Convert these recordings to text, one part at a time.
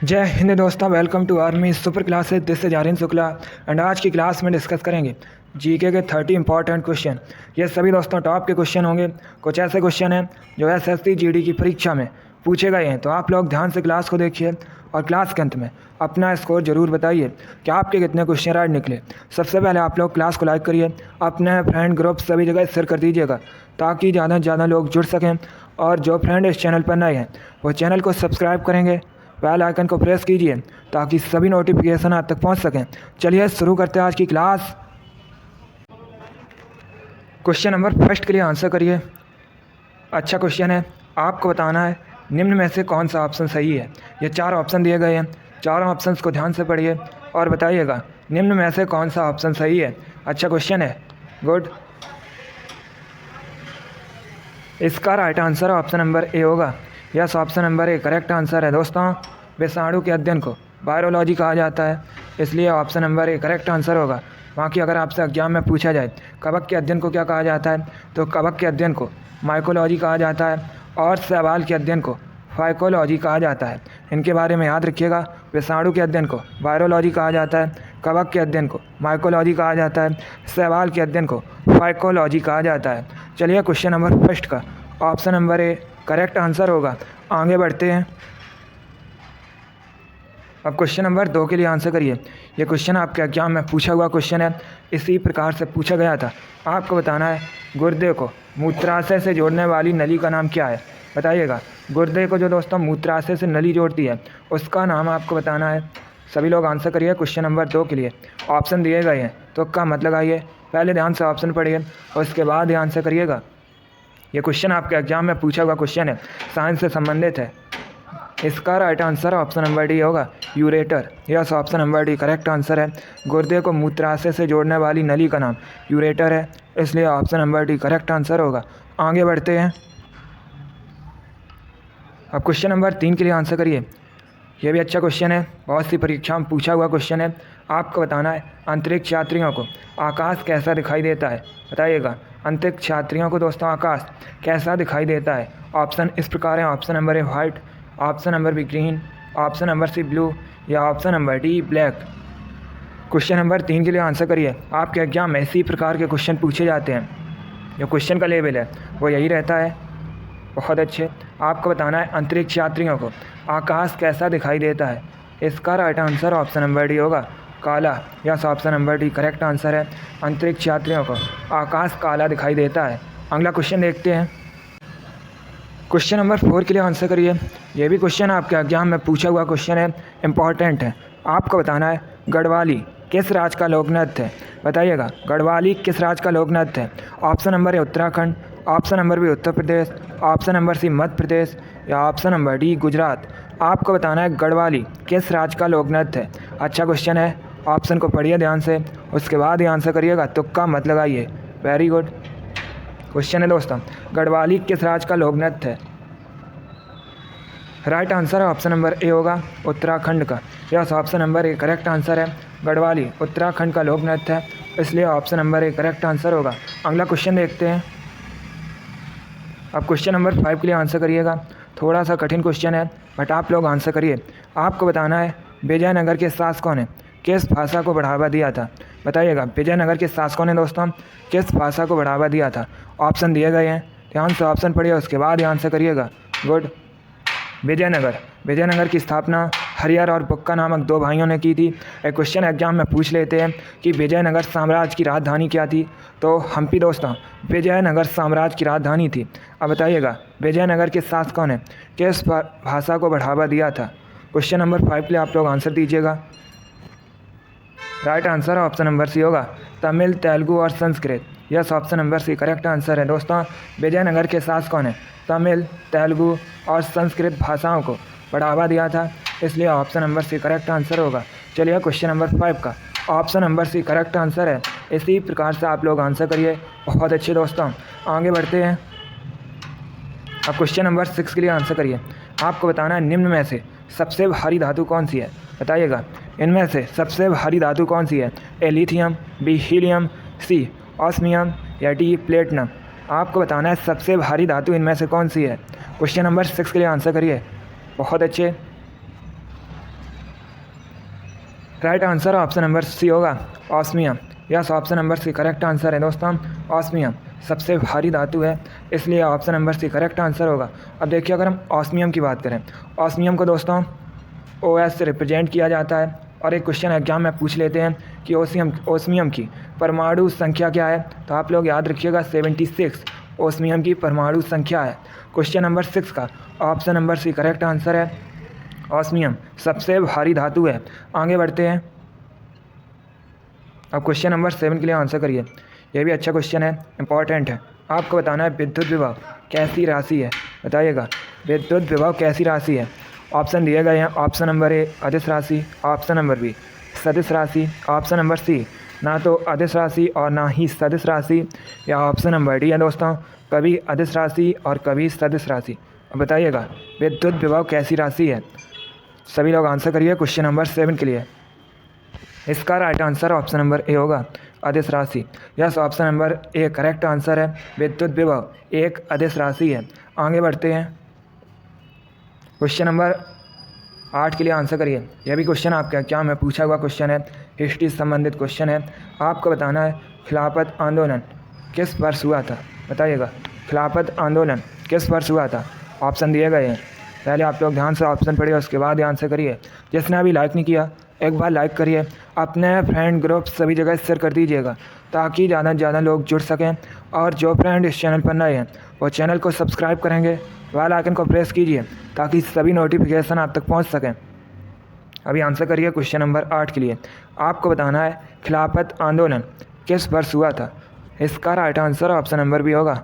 जय हिंद दोस्तों, welcome to army super classes. This is Aryan Shukla and आज की क्लास में डिस्कस करेंगे जीके के 30 इंपॉर्टेंट क्वेश्चन। ये सभी दोस्तों टॉप के क्वेश्चन होंगे। कुछ ऐसे क्वेश्चन हैं जो एसएससी जीडी की परीक्षा में पूछे गए हैं, तो आप लोग ध्यान से क्लास को देखिए और क्लास के अंत में अपना स्कोर जरूर बताइए कि आपके कितने क्वेश्चन राइट निकले। सबसे पहले आप लोग क्लास को लाइक करिए, अपने फ्रेंड ग्रुप सभी जगह शेयर कर दीजिएगा ताकि ज़्यादा से ज़्यादा लोग जुड़ सकें। और जो फ्रेंड इस चैनल पर नए हैं वो चैनल को सब्सक्राइब करेंगे, बेल आइकन को प्रेस कीजिए ताकि सभी नोटिफिकेशन आप तक पहुंच सकें। चलिए शुरू करते हैं आज की क्लास। क्वेश्चन नंबर फर्स्ट के लिए आंसर करिए। अच्छा क्वेश्चन है, आपको बताना है निम्न में से कौन सा ऑप्शन सही है। ये 4 ऑप्शन दिए गए हैं, चारों ऑप्शंस को ध्यान से पढ़िए और बताइएगा निम्न में से कौन सा ऑप्शन सही है। अच्छा क्वेश्चन है, गुड। इसका right answer option number A होगा। Yes, option number A correct answer है। दोस्तों, विषाणु के अध्ययन को वायरोलॉजी कहा जाता है, इसलिए option number A correct answer होगा। बाकी अगर आपसे एग्जाम में पूछा जाए कवक के अध्ययन को क्या कहा जाता है, तो कवक के अध्ययन को माइकोलॉजी कहा जाता है और शैवाल के अध्ययन को फाइकोलॉजी कहा जाता है। इनके बारे में याद रखिएगा। विषाणु के अध्ययन को वायरोलॉजी कहा जाता है, कवक के अध्ययन को माइकोलॉजी कहा जाता है, शैवाल के अध्ययन को फाइकोलॉजी कहा जाता है। चलिए क्वेश्चन नंबर फर्स्ट का option number A correct answer होगा। आगे बढ़ते हैं। अब क्वेश्चन नंबर 2 के लिए आंसर करिए। ये क्वेश्चन आपके एग्जाम में पूछा हुआ क्वेश्चन है, इसी प्रकार से पूछा गया था। आपको बताना है गुर्दे को मूत्राशय से जोड़ने वाली नली का नाम क्या है। बताइएगा, गुर्दे को जो दोस्तों मूत्राशय से नली जोड़ती है उसका नाम आपको बताना है। सभी लोग आंसर करिए क्वेश्चन नंबर 2 के लिए। ऑप्शन दिए गए हैं तो का मत लगाइए, पहले ध्यान से ऑप्शन पढ़िए और उसके बाद ही आंसर करिएगा। ये क्वेश्चन आपके एग्जाम में पूछा हुआ क्वेश्चन है, साइंस से संबंधित है। इसका right answer option number D होगा, ureter. Yes, option number D correct answer है। गुर्दे को मूत्राशय से जोड़ने वाली नली का नाम यूरेटर है, इसलिए option number D correct answer होगा। आगे बढ़ते हैं। अब क्वेश्चन नंबर 3 के लिए आंसर करिए। यह भी अच्छा क्वेश्चन है, बहुत सी परीक्षा में पूछा हुआ क्वेश्चन है। आपको बताना है अंतरिक्ष यात्रियों को आकाश कैसा दिखाई देता है। बताइएगा, अंतरिक्ष यात्रियों को दोस्तों आकाश कैसा दिखाई देता है। ऑप्शन इस प्रकार है, option number A white, option number B green, option number C blue या option number D black. Question number 3 के लिए आंसर करिए। आपके एग्जाम में इसी प्रकार के क्वेश्चन पूछे जाते हैं, जो क्वेश्चन का लेवल है वो यही रहता है। बहुत अच्छे। आपको बताना है अंतरिक्ष यात्रियों को आकाश कैसा दिखाई देता है। इसका right answer option number D होगा, काला। Yes, option number D correct answer है। अंतरिक्ष यात्रियों को आकाश काला दिखाई देता है। अगला क्वेश्चन देखते हैं। क्वेश्चन नंबर 4 के लिए आंसर करिए। यह भी क्वेश्चन आपके एग्जाम में पूछा हुआ क्वेश्चन है, इंपॉर्टेंट है। आपको बताना है गढ़वाली किस राज्य का लोक नृत्य है। बताइएगा, गढ़वाली किस राज्य का लोक नृत्य है। Option number A Uttarakhand, option number B Uttar Pradesh, option number C Madhya Pradesh या ऑप्शन नंबर डी गुजरात। आपको बताना है गढ़वाली किस राज्य का लोक नृत्य है। अच्छा क्वेश्चन है, ऑप्शन को पढ़िए ध्यान से, उसके बाद ही आंसर करिएगा, तुक्का मत लगाइए। वेरी गुड क्वेश्चन है दोस्तों, गढ़वाली किस राज्य का लोक नृत्य है। राइट आंसर है ऑप्शन नंबर ए होगा, उत्तराखंड का। Yes, option number A correct answer है। गढ़वाली उत्तराखंड का लोक नृत्य है, इसलिए option number A correct answer होगा। अगला क्वेश्चन देखते हैं। अब क्वेश्चन नंबर 5 के लिए आंसर करिएगा। थोड़ा सा कठिन क्वेश्चन है बट आप लोग आंसर करिए। आपको बताना है विजयनगर के शासकों ने किस भाषा को बढ़ावा दिया था। बताइएगा, विजयनगर के शासकों ने दोस्तों किस भाषा को बढ़ावा दिया था। ऑप्शन दिए गए हैं, ध्यान से ऑप्शन पढ़िए उसके बाद ही आंसर करिएगा। गुड। विजयनगर की स्थापना हरिहर और बुक्का नामक 2 भाइयों ने की थी। एक क्वेश्चन एग्जाम में पूछ लेते हैं कि विजयनगर साम्राज्य की राजधानी क्या थी, तो हम्पी दोस्तों विजयनगर साम्राज्य की राजधानी थी। अब बताइएगा, विजयनगर के शासकों ने किस भाषा को बढ़ावा दिया था। क्वेश्चन नंबर 5 के लिए आप लोग आंसर दीजिएगा। Right answer option number C होगा, तमिल, तेलुगु और Sanskrit. Yes, option number C correct answer है। दोस्तों, विजयनगर के शासकों ने तमिल, तेलुगु और संस्कृत भाषाओं को बढ़ावा दिया था, इसलिए option number C correct answer होगा। चलिए क्वेश्चन नंबर 5 का option number C correct answer है। इसी प्रकार से आप लोग आंसर करिए। बहुत अच्छे दोस्तों, आगे बढ़ते हैं। अब क्वेश्चन नंबर 6 के लिए आंसर करिए। आपको बताना है निम्न में से सबसे भारी धातु कौन सी है। बताइएगा, इनमें से सबसे भारी धातु कौन सी है। A lithium, B helium, C osmium या डी प्लेटिनम। आपको बताना है सबसे भारी धातु इनमें से कौन सी है। क्वेश्चन नंबर 6 के लिए आंसर करिए। बहुत अच्छे। Right answer option number C होगा osmium. Yes, option number C correct answer है दोस्तों। ऑस्मियम सबसे भारी धातु है, इसलिए option number C correct answer होगा। अब देखिए, अगर हम ऑस्मियम की बात करें, ऑस्मियम को दोस्तों OS से रिप्रेजेंट किया जाता है। और एक क्वेश्चन एग्जाम में पूछ लेते हैं कि ओस्मियम की परमाणु संख्या क्या है, तो आप लोग याद रखिएगा 76 ओस्मियम की परमाणु संख्या है। क्वेश्चन नंबर 6 का option number C correct answer है। ऑस्मियम सबसे भारी धातु है। आगे बढ़ते हैं। अब क्वेश्चन नंबर 7 के लिए आंसर करिए। यह भी अच्छा क्वेश्चन है, इंपॉर्टेंट है। आपको बताना है विद्युत विभव कैसी राशि है, बताइएगा विद्युत विभव कैसी राशि है। ऑप्शन दिए गए हैं। ऑप्शन नंबर ए अदिश राशि, ऑप्शन नंबर बी सदिश राशि, ऑप्शन नंबर सी ना तो अदिश राशि और ना ही सदिश राशि, या ऑप्शन नंबर डी है दोस्तों कभी अदिश राशि और कभी सदिश राशि। अब बताइएगा विद्युत विभव कैसी राशि है। सभी लोग आंसर करिए क्वेश्चन नंबर 7 के लिए। इसका right answer option number A होगा अदिश राशि। Yes, option number A correct answer है। विद्युत विभव एक अदिश राशि है। आगे बढ़ते हैं। क्वेश्चन नंबर 8 के लिए आंसर करिए। यह भी क्वेश्चन आपके एग्जाम में पूछा हुआ क्वेश्चन है, हिस्ट्री से संबंधित क्वेश्चन है। आपको बताना है खिलाफत आंदोलन किस वर्ष हुआ था, बताइएगा खिलाफत आंदोलन किस वर्ष हुआ था। ऑप्शन दिए गए हैं, पहले आप लोग ध्यान से ऑप्शन पढ़िए, उसके बाद आंसर करिए। जिसने अभी लाइक नहीं किया एक बार लाइक करिए, अपने फ्रेंड ग्रुप सभी जगह शेयर कर दीजिएगा ताकि ज़्यादा से ज़्यादा लोग जुड़ सकें। और जो फ्रेंड इस चैनल पर नए हैं वो चैनल को सब्सक्राइब करेंगे, बेल आइकन को प्रेस कीजिए ताकि सभी नोटिफिकेशन आप तक पहुंच सकें। अभी आंसर करिए क्वेश्चन नंबर 8 के लिए। आपको बताना है खिलाफत आंदोलन किस वर्ष हुआ था। इसका right answer option number B होगा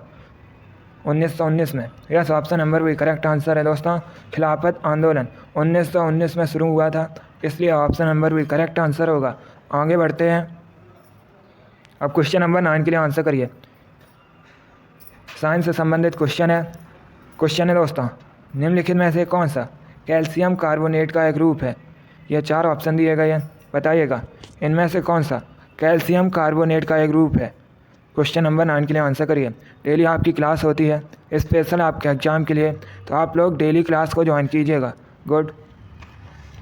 1919 में। Yes, option number B correct answer है दोस्तों। खिलाफत आंदोलन 1919 में शुरू हुआ था, इसलिए option number B correct answer होगा। आगे बढ़ते हैं। अब क्वेश्चन नंबर 9 के लिए आंसर करिए। साइंस से संबंधित क्वेश्चन है दोस्तों, निम्नलिखित में से कौन सा कैल्शियम कार्बोनेट का एक रूप है। यह 4 ऑप्शन दिए गए हैं, बताइएगा इनमें से कौन सा कैल्शियम कार्बोनेट का एक रूप है। क्वेश्चन नंबर 9 के लिए आंसर करिए। डेली आपकी क्लास होती है स्पेशल आपके एग्जाम के लिए, तो आप लोग डेली क्लास को ज्वाइन कीजिएगा। गुड।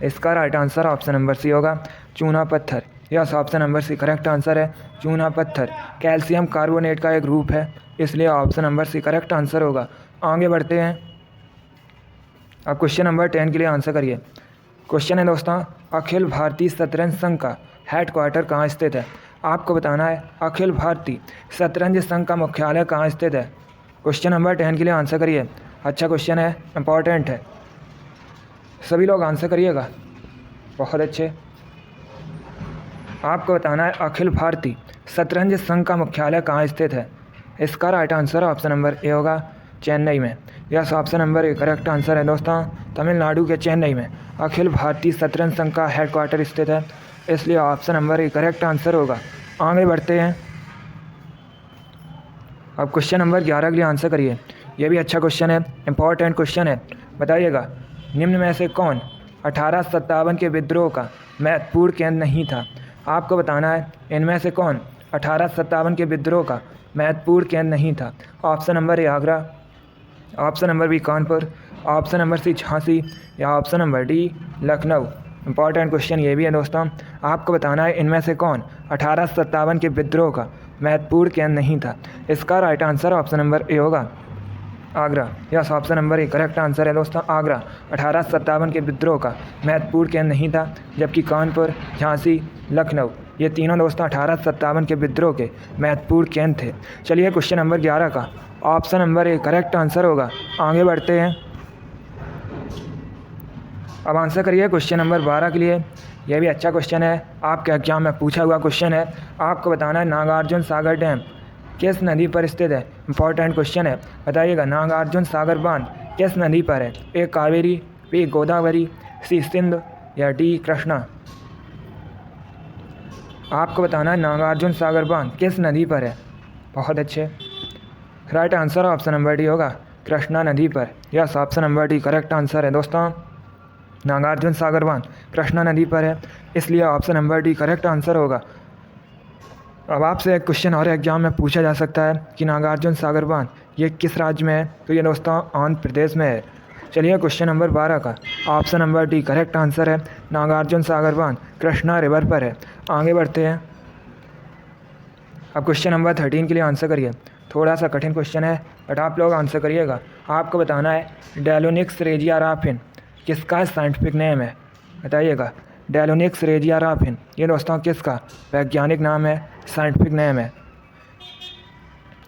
इसका right answer option number C होगा चूना पत्थर। Yes, option number C correct answer है। चूना पत्थर कैल्शियम कार्बोनेट का एक रूप है, इसलिए option number C correct answer होगा। आगे बढ़ते हैं। अब क्वेश्चन नंबर 10 के लिए आंसर करिए। क्वेश्चन है दोस्तों, अखिल भारतीय शतरंज संघ का हेडक्वार्टर कहाँ स्थित है। आपको बताना है अखिल भारतीय शतरंज संघ का मुख्यालय कहाँ स्थित है। क्वेश्चन नंबर 10 के लिए आंसर करिए। अच्छा क्वेश्चन है, इंपॉर्टेंट है, सभी लोग आंसर करिएगा। बहुत अच्छे। आपको बताना है अखिल भारतीय शतरंज संघ का मुख्यालय कहाँ स्थित है। इसका right answer option number A होगा चेन्नई में। Yes, option number A correct answer है दोस्तों। तमिलनाडु के चेन्नई में अखिल भारतीय शतरंज संघ का हेडक्वार्टर स्थित है, इसलिए option number A correct answer होगा। आगे बढ़ते हैं। अब क्वेश्चन नंबर 11 के लिए आंसर करिए। यह भी अच्छा क्वेश्चन है, इंपॉर्टेंट क्वेश्चन है, बताइएगा निम्न में से कौन 1857 के विद्रोह का महत्वपूर्ण केंद्र नहीं था। आपको बताना है इनमें से कौन 1857 के विद्रोह का महत्वपूर्ण केंद्र नहीं था। Option number A Agra, option number B Kanpur, option number C Jhansi, या option number D Lucknow. Important question ये भी है दोस्तों। आपको बताना है इनमें से कौन 1857 के विद्रोह का महत्वपूर्ण केंद्र नहीं था। इसका right answer option number A होगा Agra. Yes, option number A correct answer है दोस्तों आगरा 1857 के विद्रोह का महत्वपूर्ण केंद्र नहीं था, जबकि कानपुर, झांसी, लखनऊ ये तीनों दोस्तों 1857 के विद्रोह के महत्वपूर्ण केंद्र थे। चलिए क्वेश्चन नंबर 11 का option number A correct answer होगा। आगे बढ़ते हैं। अब आंसर करिए क्वेश्चन नंबर 12 के लिए। यह भी अच्छा क्वेश्चन है, आपके एग्जाम में पूछा हुआ क्वेश्चन है। आपको बताना है नागार्जुन सागर डैम किस नदी पर स्थित है। इंपॉर्टेंट क्वेश्चन है, बताइएगा नागार्जुन सागर बांध किस नदी पर है। ए कावेरी, बी गोदावरी, सी सिंध, या डी कृष्णा। आपको बताना है नागार्जुन सागर बांध किस नदी पर है। बहुत अच्छे। Right answer option number D होगा कृष्णा नदी पर। Yes, option number D correct answer है दोस्तों। नागार्जुन सागर बांध कृष्णा नदी पर है, इसलिए option number D correct answer होगा। अब आपसे एक क्वेश्चन और एग्जाम में पूछा जा सकता है कि नागार्जुन सागर बांध ये किस राज्य में है। तो ये दोस्तों आंध्र प्रदेश में है। चलिए क्वेश्चन नंबर 12 का option number D correct answer है। नागार्जुन सागर बांध कृष्णा रिवर पर है। आगे बढ़ते हैं। अब क्वेश्चन नंबर 13 के लिए आंसर करिए। थोड़ा सा कठिन क्वेश्चन है बट आप लोग आंसर करिएगा। आपको बताना है डेलोनिक्स रेजिया राफिन किसका साइंटिफिक नेम है, बताइएगा। डेलोनिक्स रेजिया राफिन ये दोस्तों किसका वैज्ञानिक नाम है, साइंटिफिक नेम है।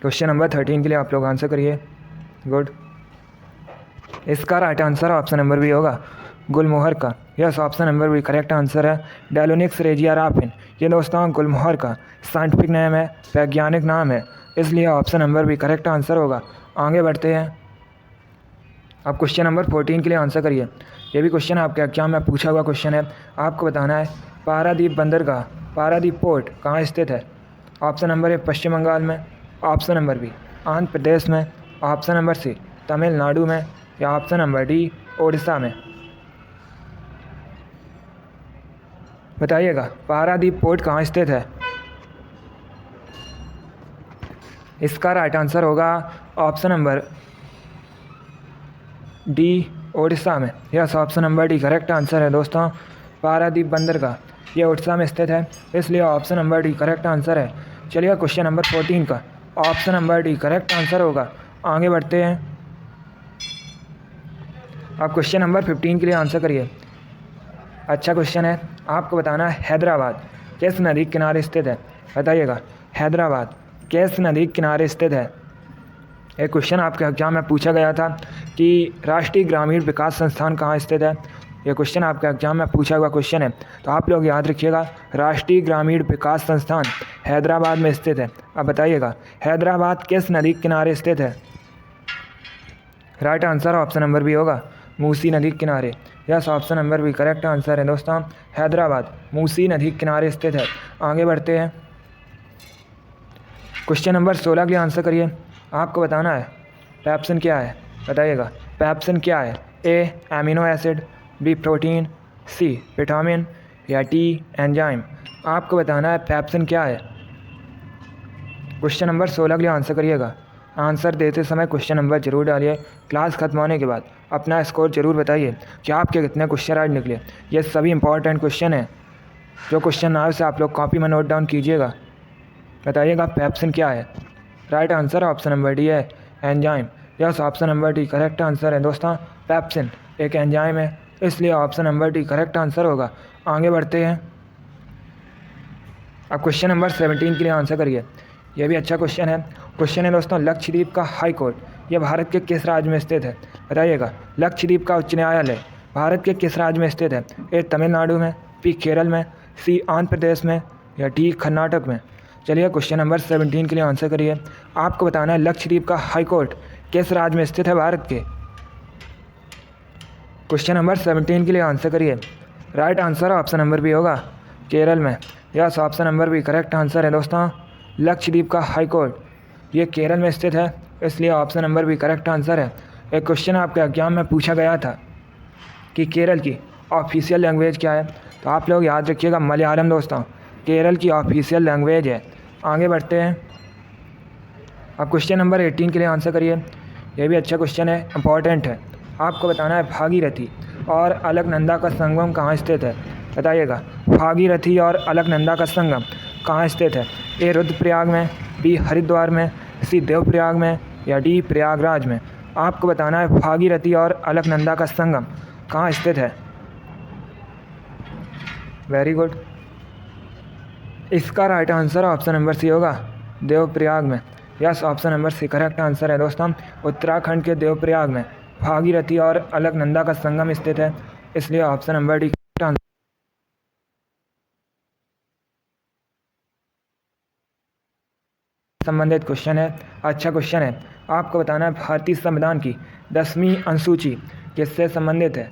क्वेश्चन नंबर 13 के लिए आप लोग आंसर करिए। गुड। इसका right answer option number B होगा गुलमोहर का। Yes, option number B correct answer है। डेलोनिक्स रेजिया राफिन ये दोस्तों गुलमोहर का साइंटिफिक नेम है, वैज्ञानिक नाम है, इसलिए option number B correct answer होगा। आगे बढ़ते हैं। अब क्वेश्चन नंबर 14 के लिए आंसर करिए। ये भी क्वेश्चन आपके एग्जाम में पूछा हुआ क्वेश्चन है। आपको बताना है पारादीप बंदरगाह, पारादीप पोर्ट कहाँ स्थित है। ऑप्शन नंबर ए पश्चिम बंगाल में, option number B Andhra Pradesh में, ऑप्शन नंबर सी तमिलनाडु में, या ऑप्शन नंबर डी ओडिशा में। बताइएगा पारादीप पोर्ट कहाँ स्थित है। इसका राइट आंसर होगा ऑप्शन नंबर डी ओडिशा में। Yes, option number D correct answer है दोस्तों। पारादीप बंदरगाह ये ओडिशा में स्थित है, इसलिए option number D correct answer है। चलिए क्वेश्चन नंबर 14 का option number D correct answer होगा। आगे बढ़ते हैं। अब क्वेश्चन नंबर 15 के लिए आंसर करिए। अच्छा क्वेश्चन है। आपको बताना है हैदराबाद किस नदी के किनारे स्थित है, बताइएगा। हैदराबाद किस नदी के किनारे स्थित है। एक क्वेश्चन आपके एग्जाम में पूछा गया था कि राष्ट्रीय ग्रामीण विकास संस्थान कहाँ स्थित है। ये क्वेश्चन आपके एग्जाम में पूछा हुआ क्वेश्चन है, तो आप लोग याद रखिएगा राष्ट्रीय ग्रामीण विकास संस्थान हैदराबाद में स्थित है। अब बताइएगा हैदराबाद किस नदी के किनारे स्थित है। Right answer option number B होगा मूसी नदी के किनारे। Yes, option number B correct answer है दोस्तों। हैदराबाद मूसी नदी के किनारे स्थित है। आगे बढ़ते हैं। क्वेश्चन नंबर 16 के लिए आंसर करिए। आपको बताना है पैप्सन क्या है, बताइएगा। पैप्सन क्या है। A amino acid, B protein, C vitamin, या डी एंजाइम। आपको बताना है पैप्सन क्या है। क्वेश्चन नंबर 16 के लिए आंसर करिएगा। आंसर देते समय क्वेश्चन नंबर जरूर डालिए। क्लास खत्म होने के बाद अपना स्कोर जरूर बताइए कि आपके कितने क्वेश्चन आज निकले। ये सभी इंपॉर्टेंट क्वेश्चन है। जो क्वेश्चन ना से आप लोग कॉपी में नोट डाउन कीजिएगा। बताइएगा पैप्सन क्या है। Right answer option number D है enzyme. Yes, option number D correct answer है दोस्तों। पैप्सन एक एंजाइम है, इसलिए option number D correct answer होगा। आगे बढ़ते हैं। अब क्वेश्चन नंबर 17 के लिए आंसर करिए। यह भी अच्छा क्वेश्चन है। क्वेश्चन है दोस्तों लक्षद्वीप का हाई कोर्ट यह भारत के किस राज्य में स्थित है, बताइएगा। लक्षद्वीप का उच्च न्यायालय भारत के किस राज्य में स्थित है। ए तमिलनाडु में, बी केरल में, सी आंध्र प्रदेश में, या डी कर्नाटक में। चलिए क्वेश्चन नंबर 17 के लिए आंसर करिए। आपको बताना है लक्षद्वीप का हाई कोर्ट किस राज्य में स्थित है भारत के। क्वेश्चन नंबर 17 के लिए आंसर करिए। Right answer option number B होगा केरल में। Yes, option number B correct answer है दोस्तों। लक्षद्वीप का हाई कोर्ट ये केरल में स्थित है, इसलिए option number B correct answer है। एक क्वेश्चन आपके एग्जाम में पूछा गया था कि केरल की ऑफिशियल लैंग्वेज क्या है, तो आप लोग याद रखिएगा मलयालम दोस्तों केरल की ऑफिशियल लैंग्वेज है। आगे बढ़ते हैं। अब क्वेश्चन नंबर 18 के लिए आंसर करिए। यह भी अच्छा क्वेश्चन है, इंपॉर्टेंट है। आपको बताना है भागीरथी और अलकनंदा का संगम कहाँ स्थित है, बताइएगा। भागीरथी और अलकनंदा का संगम कहाँ स्थित है। ए रुद्रप्रयाग में, बी हरिद्वार में, सी देवप्रयाग में, या डी प्रयागराज में। आपको बताना है भागीरथी और अलकनंदा का संगम कहाँ स्थित है। Very good. इसका right answer option number C होगा देवप्रयाग में। Yes, option number C correct answer है दोस्तों। उत्तराखंड के देवप्रयाग में भागीरथी और अलकनंदा का संगम स्थित है, इसलिए option number D correct answer. संबंधित क्वेश्चन है, अच्छा क्वेश्चन है। आपको बताना है भारतीय संविधान की 10वीं अनुसूची किससे संबंधित है।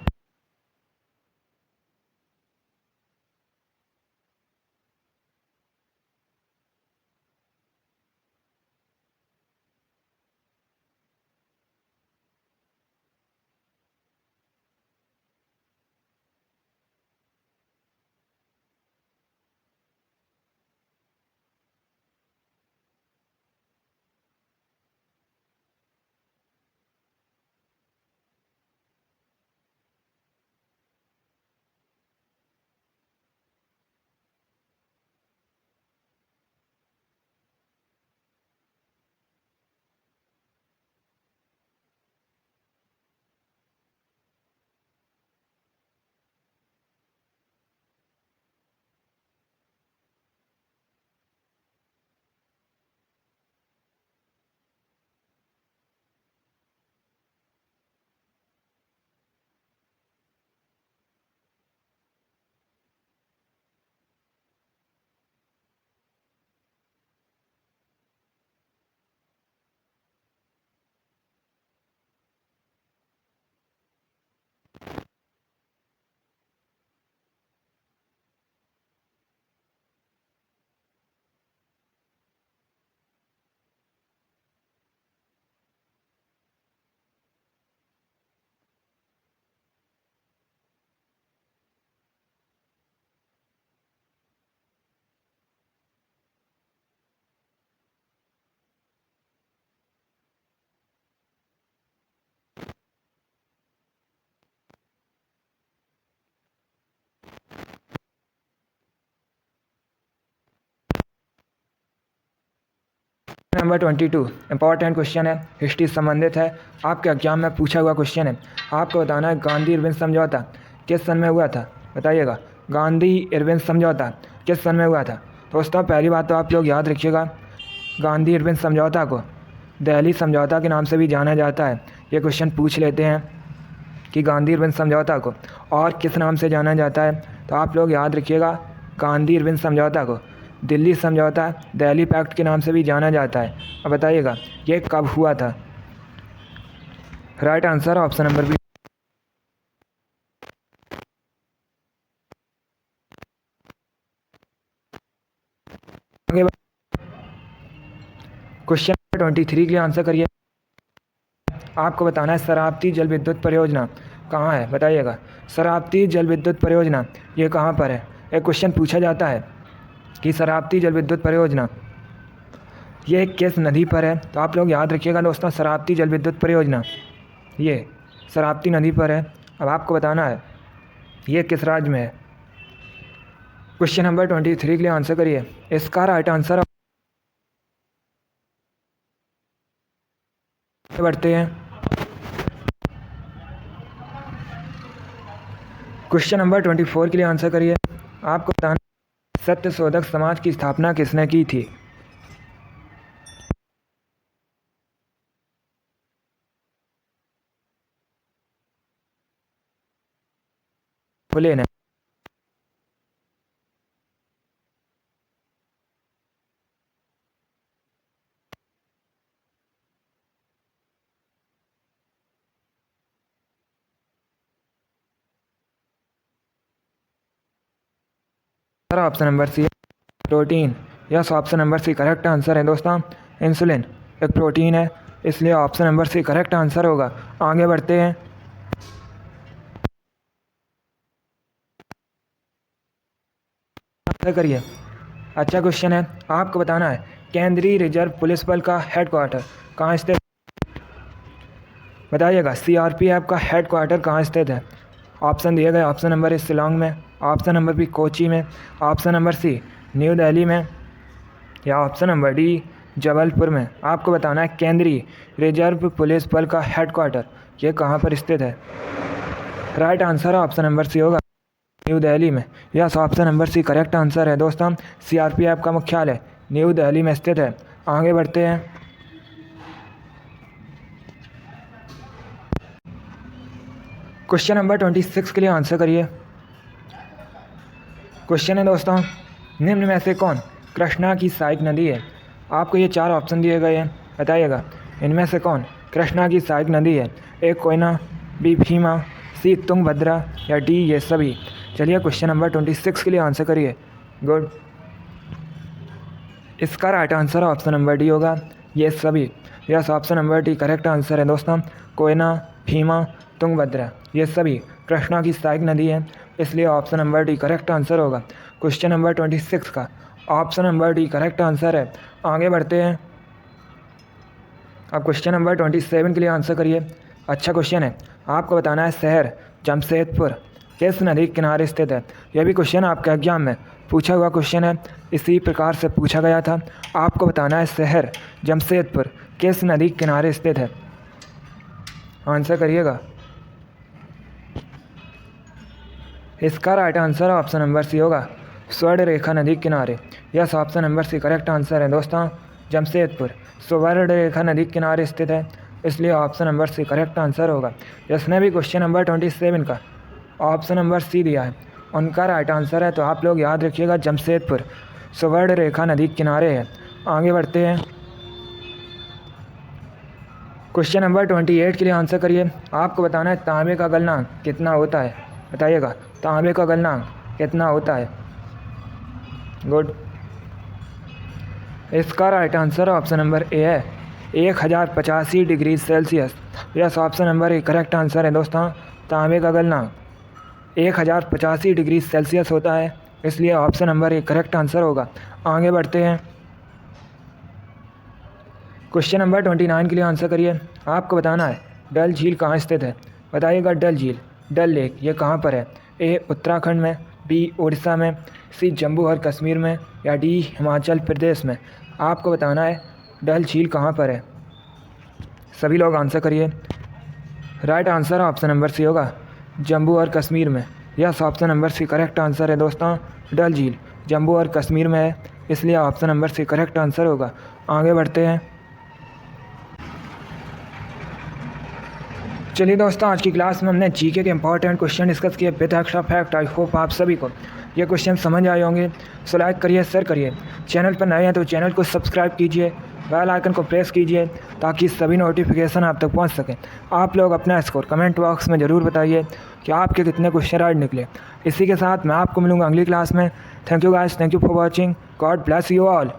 नंबर 22 इंपॉर्टेंट क्वेश्चन है, हिस्ट्री से संबंधित है, आपके एग्जाम में पूछा हुआ क्वेश्चन है। आपको बताना है गांधी इरविन समझौता किस सन में हुआ था, बताइएगा। गांधी इरविन समझौता किस सन में हुआ था। दोस्तों पहली बात तो आप लोग याद रखिएगा, गांधी इरविन समझौता को दिल्ली समझौता के नाम से भी जाना जाता है। ये क्वेश्चन पूछ लेते हैं कि गांधी इरविन समझौता को और किस नाम से जाना जाता है, तो आप लोग याद रखिएगा गांधी इरविन समझौता को दिल्ली समझौता, दिल्ली पैक्ट के नाम से भी जाना जाता है। अब बताइएगा ये कब हुआ था। Right answer option number B. Question number 23 के लिए आंसर करिए। आपको बताना है शरावती जल विद्युत परियोजना कहाँ है, बताइएगा। शरावती जल विद्युत परियोजना ये कहाँ पर है। एक क्वेश्चन पूछा जाता है कि शरावती जल विद्युत परियोजना ये किस नदी पर है, तो आप लोग याद रखिएगा दोस्तों शरावती जल विद्युत परियोजना ये शरावती नदी पर है। अब आपको बताना है ये किस राज्य में है। क्वेश्चन नंबर 23 के लिए आंसर करिए। इसका राइट आंसर बढ़ते हैं। क्वेश्चन नंबर 24 के लिए आंसर करिए। आपको बताना सत्यशोधक समाज की स्थापना किसने की थी। फुले ने। Option number C protein. Yes option number C correct answer है दोस्तों। इंसुलिन एक प्रोटीन है, इसलिए option number C correct answer होगा। आगे बढ़ते हैं। आंसर करिए। अच्छा क्वेश्चन है, आपको बताना है केंद्रीय रिजर्व पुलिस बल का हेडक्वार्टर कहाँ स्थित, बताइएगा। सीआरपीएफ का हेडक्वार्टर कहाँ स्थित है। ऑप्शन दिए गए, ऑप्शन नंबर ए शिलोंग में, ऑप्शन नंबर बी कोची में, option number C New Delhi में, या ऑप्शन नंबर डी जबलपुर में। आपको बताना है केंद्रीय रिजर्व पुलिस बल का हेडक्वार्टर ये कहाँ पर स्थित है। Right answer option number C होगा, न्यू दिल्ली में। Yes option number C correct answer है दोस्तों। सीआरपीएफ का मुख्यालय न्यू दिल्ली में स्थित है। आगे बढ़ते हैं। क्वेश्चन नंबर 26 के लिए आंसर करिए। क्वेश्चन है दोस्तों निम्न में से कौन कृष्णा की सहायक नदी है। आपको ये 4 ऑप्शन दिए गए हैं, बताइएगा इनमें से कौन कृष्णा की सहायक नदी है। ए कोयना, बी भीमा, सी तुंगभद्रा, या डी ये सभी। चलिए क्वेश्चन नंबर 26 के लिए आंसर करिए। गुड, इसका right answer option number D होगा, ये सभी। Yes option number D correct answer है दोस्तों। कोयना, भीमा, तुंगभद्रा ये सभी कृष्णा की सहायक नदी है, इसलिए option number D correct answer होगा। क्वेश्चन नंबर 26 का option number D correct answer है। आगे बढ़ते हैं। अब क्वेश्चन नंबर 27 के लिए आंसर करिए। अच्छा क्वेश्चन है, आपको बताना है शहर जमशेदपुर किस नदी के किनारे स्थित है। यह भी क्वेश्चन आपके एग्जाम में पूछा हुआ क्वेश्चन है, इसी प्रकार से पूछा गया था। आपको बताना है शहर जमशेदपुर किस नदी के किनारे स्थित है। आंसर करिएगा। इसका right answer option number C होगा, स्वर्ण रेखा नदी के किनारे। Yes option number C correct answer है दोस्तों। जमशेदपुर स्वर्ण रेखा नदी के किनारे स्थित है, इसलिए option number C correct answer होगा। जिसने भी क्वेश्चन नंबर 27 का ऑप्शन नंबर सी दिया है उनका राइट आंसर है, तो आप लोग याद रखिएगा जमशेदपुर स्वर्ण रेखा नदी के किनारे है। आगे बढ़ते हैं। क्वेश्चन नंबर 28 के लिए आंसर करिए। आपको बताना है तांबे का गलनांक कितना होता है, बताइएगा तांबे का गलनांक कितना होता है। गुड, इसका राइट आंसर ऑप्शन नंबर ए है 1085 degree Celsius. Yes option number A correct answer है दोस्तों। तांबे का गलनांक 1085 डिग्री सेल्सियस होता है, इसलिए option number A correct answer होगा। आगे बढ़ते हैं। क्वेश्चन नंबर 29 के लिए आंसर करिए। आपको बताना है डल झील कहाँ स्थित है, बताइएगा। डल झील, डल लेक ये कहाँ पर है। ए उत्तराखंड में, बी उड़ीसा में, सी जम्मू और कश्मीर में, या डी हिमाचल प्रदेश में। आपको बताना है डल झील कहाँ पर है? सभी लोग आंसर करिए। Right answer option number C होगा, जम्मू और कश्मीर में। Yes, option number C correct answer है दोस्तों। डल झील जम्मू और कश्मीर में है, इसलिए option number C correct answer होगा। आगे बढ़ते हैं। चलिए दोस्तों, आज की क्लास में हमने जीके के इंपॉर्टेंट क्वेश्चन डिस्कस किए with extra fact. I hope आप सभी को ये क्वेश्चन समझ आए होंगे। सो लाइक करिए, शेयर करिए। चैनल पर नए हैं तो चैनल को सब्सक्राइब कीजिए, बेल आइकन को प्रेस कीजिए ताकि सभी नोटिफिकेशन आप तक पहुंच सकें। आप लोग अपना स्कोर कमेंट बॉक्स में ज़रूर बताइए कि आपके कितने क्वेश्चन राइट निकले। इसी के साथ मैं आपको मिलूँगा अगली क्लास में। Thank you guys, thank you for watching. God bless you all.